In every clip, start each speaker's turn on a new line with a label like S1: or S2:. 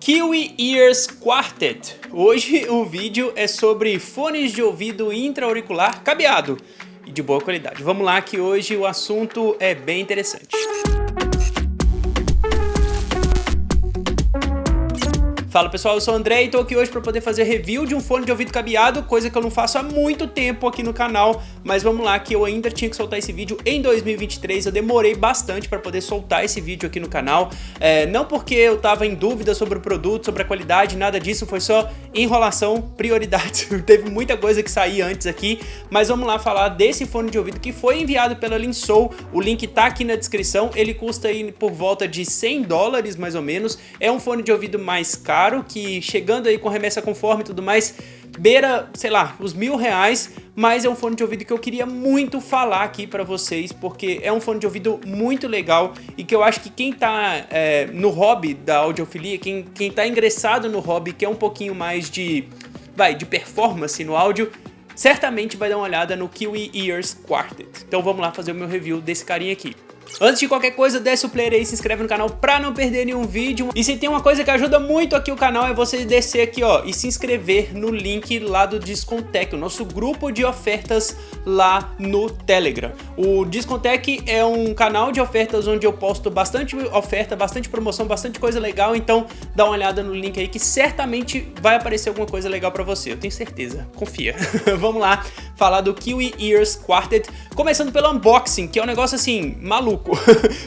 S1: Kiwi Ears Quartet. Hoje o vídeo é sobre fones de ouvido intra-auricular cabeado e de boa qualidade. Vamos lá que hoje o assunto é bem interessante. Fala pessoal, eu sou o André e tô aqui hoje para poder fazer review de um fone de ouvido cabeado, coisa que eu não faço há muito tempo aqui no canal, mas vamos lá que eu ainda tinha que soltar esse vídeo em 2023, eu demorei bastante para poder soltar esse vídeo aqui no canal, não porque eu tava em dúvida sobre o produto, sobre a qualidade, nada disso, foi só enrolação, prioridades, teve muita coisa que saía antes aqui, mas vamos lá falar desse fone de ouvido que foi enviado pela Linsou, o link tá aqui na descrição, ele custa aí por volta de $100 mais ou menos, é um fone de ouvido mais caro, que chegando aí com remessa conforme e tudo mais, beira, sei lá, os R$1.000, mas é um fone de ouvido que eu queria muito falar aqui pra vocês, porque é um fone de ouvido muito legal e que eu acho que quem tá no hobby da audiofilia, quem tá ingressado no hobby, que é um pouquinho mais de performance no áudio, certamente vai dar uma olhada no Kiwi Ears Quartet. Então vamos lá fazer o meu review desse carinha aqui. Antes de qualquer coisa, desce o player aí, se inscreve no canal pra não perder nenhum vídeo. E se tem uma coisa que ajuda muito aqui o canal é você descer aqui, ó, e se inscrever no link lá do Discontec, o nosso grupo de ofertas lá no Telegram. O Discontec é um canal de ofertas onde eu posto bastante oferta, bastante promoção, bastante coisa legal, então dá uma olhada no link aí que certamente vai aparecer alguma coisa legal pra você, eu tenho certeza, confia. Vamos lá falar do Kiwi Ears Quartet, começando pelo unboxing, que é um negócio assim, maluco.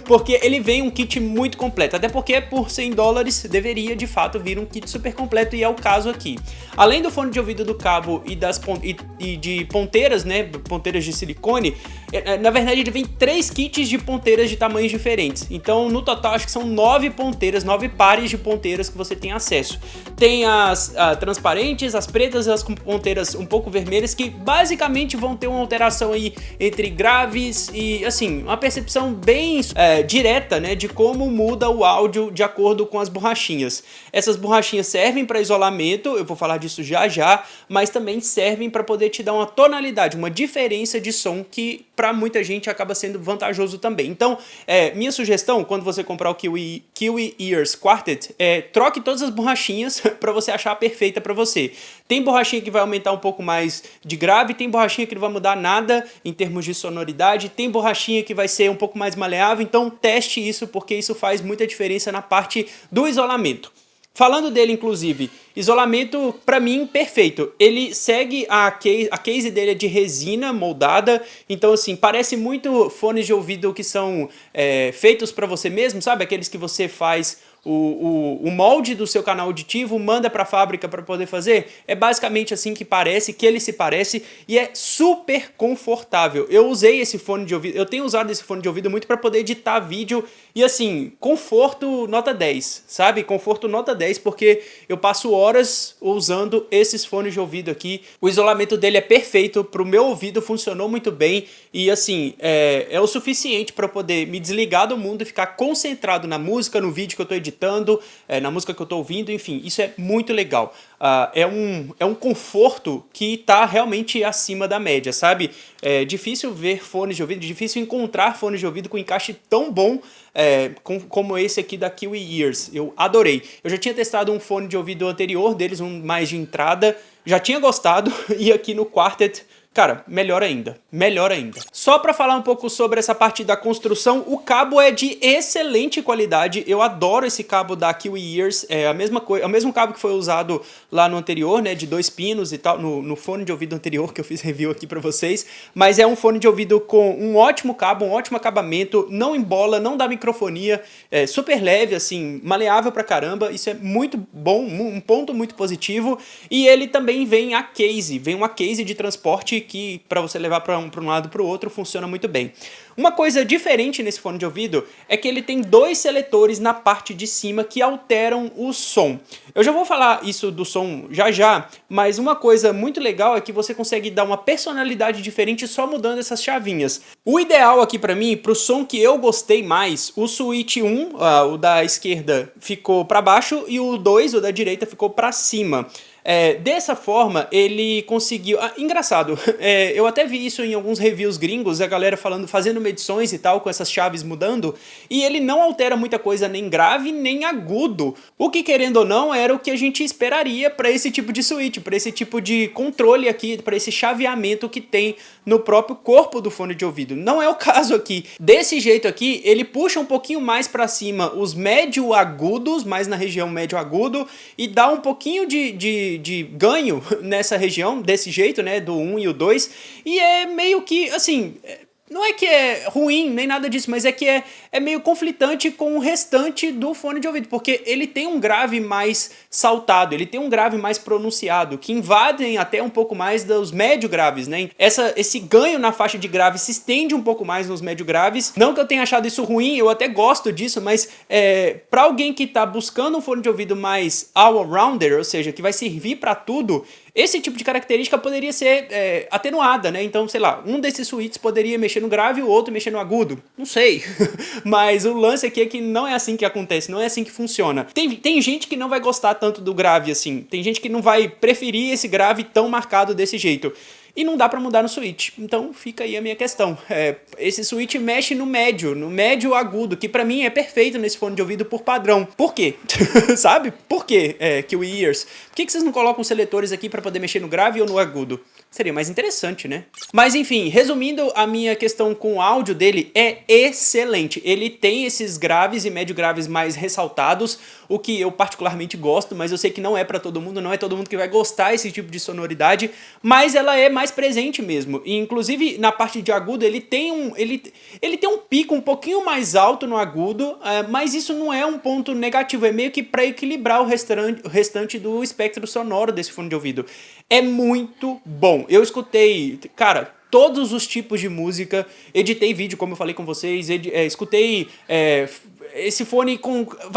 S1: Porque ele vem um kit muito completo, até porque por $100 deveria de fato vir um kit super completo e é o caso aqui. Além do fone de ouvido do cabo e de ponteiras, né, ponteiras de silicone, na verdade ele vem 3 kits de ponteiras de tamanhos diferentes. Então no total acho que são 9 ponteiras, 9 pares de ponteiras que você tem acesso. Tem as transparentes, as pretas e as ponteiras um pouco vermelhas que basicamente vão ter uma alteração aí entre graves e assim, uma percepção bem direta, né, de como muda o áudio de acordo com as borrachinhas. Essas borrachinhas servem para isolamento, eu vou falar disso já já, mas também servem para poder te dar uma tonalidade, uma diferença de som que para muita gente acaba sendo vantajoso também. Então, minha sugestão, quando você comprar o Kiwi Ears Quartet, troque todas as borrachinhas para você achar a perfeita para você. Tem borrachinha que vai aumentar um pouco mais de grave, tem borrachinha que não vai mudar nada em termos de sonoridade, tem borrachinha que vai ser um pouco mais maleável, então teste isso porque isso faz muita diferença na parte do isolamento. Falando dele, inclusive, isolamento, pra mim, perfeito. Ele segue a case dele é de resina moldada, então assim, parece muito fones de ouvido que são feitos pra você mesmo, sabe? Aqueles que você faz o molde do seu canal auditivo, manda para a fábrica para poder fazer. É basicamente assim que ele se parece e é super confortável. Eu usei esse fone de ouvido, eu tenho usado esse fone de ouvido muito para poder editar vídeo e assim, conforto nota 10, sabe? Conforto nota 10 porque eu passo horas usando esses fones de ouvido aqui. O isolamento dele é perfeito, pro meu ouvido funcionou muito bem e assim, é o suficiente para poder me desligar do mundo e ficar concentrado na música, no vídeo que eu tô editando, na música que eu tô ouvindo, enfim, isso é muito legal. É um conforto que tá realmente acima da média, sabe? É difícil ver fones de ouvido, difícil encontrar fones de ouvido com encaixe tão bom como esse aqui da Kiwi Ears. Eu adorei. Eu já tinha testado um fone de ouvido anterior deles, um mais de entrada, já tinha gostado e aqui no Quartet, cara, melhor ainda, melhor ainda. Só para falar um pouco sobre essa parte da construção, o cabo é de excelente qualidade, eu adoro esse cabo da Kiwi Ears, é o mesmo cabo que foi usado lá no anterior, né, de 2 pinos e tal, no fone de ouvido anterior que eu fiz review aqui para vocês, mas é um fone de ouvido com um ótimo cabo, um ótimo acabamento, não embola, não dá microfonia, é super leve, assim, maleável pra caramba, isso é muito bom, um ponto muito positivo, e ele também vem uma case de transporte que para você levar para um lado para o outro funciona muito bem. Uma coisa diferente nesse fone de ouvido é que ele tem 2 seletores na parte de cima que alteram o som. Eu já vou falar isso do som já, mas uma coisa muito legal é que você consegue dar uma personalidade diferente só mudando essas chavinhas. O ideal aqui para mim, pro som que eu gostei mais, o switch 1, o da esquerda, ficou para baixo e o 2, o da direita, ficou para cima. Dessa forma, ele conseguiu... engraçado, eu até vi isso em alguns reviews gringos, a galera fazendo medições e tal, com essas chaves mudando, e ele não altera muita coisa nem grave nem agudo, o que querendo ou não era o que a gente esperaria para esse tipo de switch, para esse tipo de controle aqui, para esse chaveamento que tem no próprio corpo do fone de ouvido. Não é o caso aqui. Desse jeito aqui, ele puxa um pouquinho mais para cima os médio agudos, mais na região médio agudo, e dá um pouquinho de ganho nessa região, desse jeito, né, do 1 e o 2, e é meio que, assim, não é que é ruim, nem nada disso, mas é que é meio conflitante com o restante do fone de ouvido, porque ele tem um grave mais saltado, ele tem um grave mais pronunciado, que invadem até um pouco mais dos médio graves, né? Esse ganho na faixa de grave se estende um pouco mais nos médio graves. Não que eu tenha achado isso ruim, eu até gosto disso, mas para alguém que tá buscando um fone de ouvido mais all-rounder, ou seja, que vai servir para tudo, esse tipo de característica poderia ser atenuada, né? Então, sei lá, um desses switches poderia mexer no grave e o outro mexer no agudo. Não sei. Mas o lance aqui é que não é assim que acontece, não é assim que funciona. Tem gente que não vai gostar tanto do grave assim. Tem gente que não vai preferir esse grave tão marcado desse jeito. E não dá pra mudar no switch. Então fica aí a minha questão. Esse switch mexe no médio agudo, que pra mim é perfeito nesse fone de ouvido por padrão. Por quê? Sabe? Por quê, Kiwi Ears? Por que vocês não colocam seletores aqui pra poder mexer no grave ou no agudo? Seria mais interessante, né? Mas enfim, resumindo, a minha questão com o áudio dele é excelente. Ele tem esses graves e médio graves mais ressaltados, o que eu particularmente gosto, mas eu sei que não é pra todo mundo, não é todo mundo que vai gostar desse tipo de sonoridade, mas ela é mais presente mesmo. E inclusive na parte de agudo ele tem um pico um pouquinho mais alto no agudo, mas isso não é um ponto negativo, é meio que pra equilibrar o restante do espectro sonoro desse fone de ouvido. É muito bom. Eu escutei, cara, todos os tipos de música, editei vídeo, como eu falei com vocês, escutei esse fone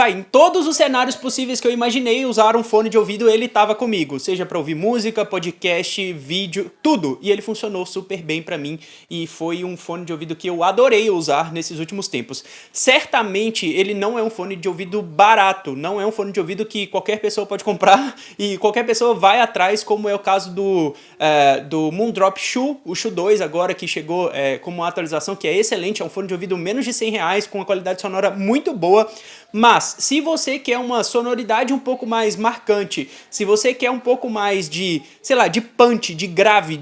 S1: em todos os cenários possíveis que eu imaginei usar um fone de ouvido, ele tava comigo, seja pra ouvir música, podcast, vídeo, tudo, e ele funcionou super bem pra mim, e foi um fone de ouvido que eu adorei usar nesses últimos tempos. Certamente ele não é um fone de ouvido barato, não é um fone de ouvido que qualquer pessoa pode comprar, e qualquer pessoa vai atrás, como é o caso do Moondrop Shoe, o Shoe 2 agora, que chegou como uma atualização que é excelente, é um fone de ouvido menos de R$100, com uma qualidade sonora muito boa. Mas se você quer uma sonoridade um pouco mais marcante, se você quer um pouco mais de, sei lá, de punch, de grave,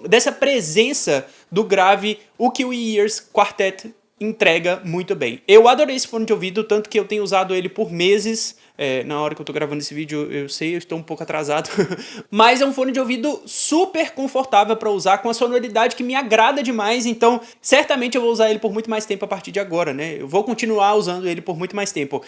S1: dessa presença do grave, o Kiwi Ears Quartet entrega muito bem. Eu adorei esse fone de ouvido, tanto que eu tenho usado ele por meses. Na hora que eu tô gravando esse vídeo, eu sei, eu estou um pouco atrasado, mas é um fone de ouvido super confortável para usar, com a sonoridade que me agrada demais, então certamente eu vou usar ele por muito mais tempo a partir de agora, né? Eu vou continuar usando ele por muito mais tempo.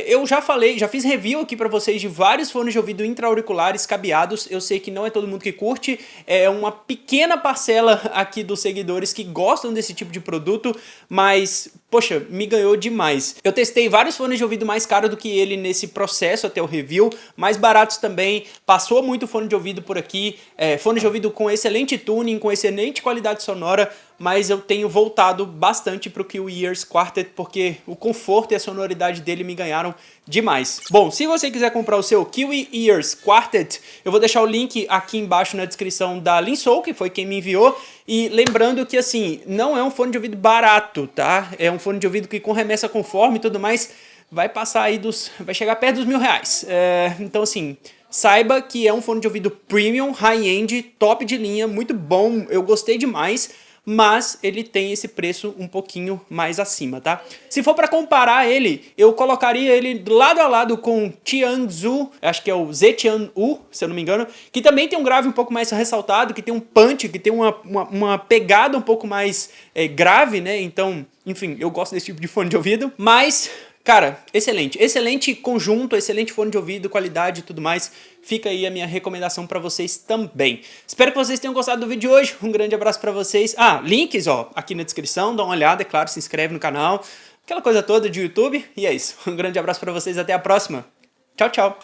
S1: Eu já fiz review aqui para vocês de vários fones de ouvido intra-auriculares cabeados, eu sei que não é todo mundo que curte, é uma pequena parcela aqui dos seguidores que gostam desse tipo de produto, mas, poxa, me ganhou demais. Eu testei vários fones de ouvido mais caros do que ele nesse processo até o review, mais baratos também, passou muito fone de ouvido por aqui, fone de ouvido com excelente tuning, com excelente qualidade sonora, mas eu tenho voltado bastante pro Kiwi Ears Quartet, porque o conforto e a sonoridade dele me ganharam demais. Bom, se você quiser comprar o seu Kiwi Ears Quartet, eu vou deixar o link aqui embaixo na descrição da Linsou, que foi quem me enviou, e lembrando que, assim, não é um fone de ouvido barato, tá? É um fone de ouvido que com remessa conforme e tudo mais, vai passar aí vai chegar perto dos R$1.000. Então, assim, saiba que é um fone de ouvido premium, high-end, top de linha, muito bom, eu gostei demais, mas ele tem esse preço um pouquinho mais acima, tá? Se for para comparar ele, eu colocaria ele lado a lado com o Tianzu, acho que é o Zetian-U, se eu não me engano, que também tem um grave um pouco mais ressaltado, que tem um punch, que tem uma pegada um pouco mais grave, né? Então, enfim, eu gosto desse tipo de fone de ouvido, mas... Cara, excelente. Excelente conjunto, excelente fone de ouvido, qualidade e tudo mais. Fica aí a minha recomendação pra vocês também. Espero que vocês tenham gostado do vídeo de hoje. Um grande abraço pra vocês. Links, ó, aqui na descrição. Dá uma olhada, é claro, se inscreve no canal. Aquela coisa toda de YouTube. E é isso. Um grande abraço pra vocês. Até a próxima. Tchau, tchau.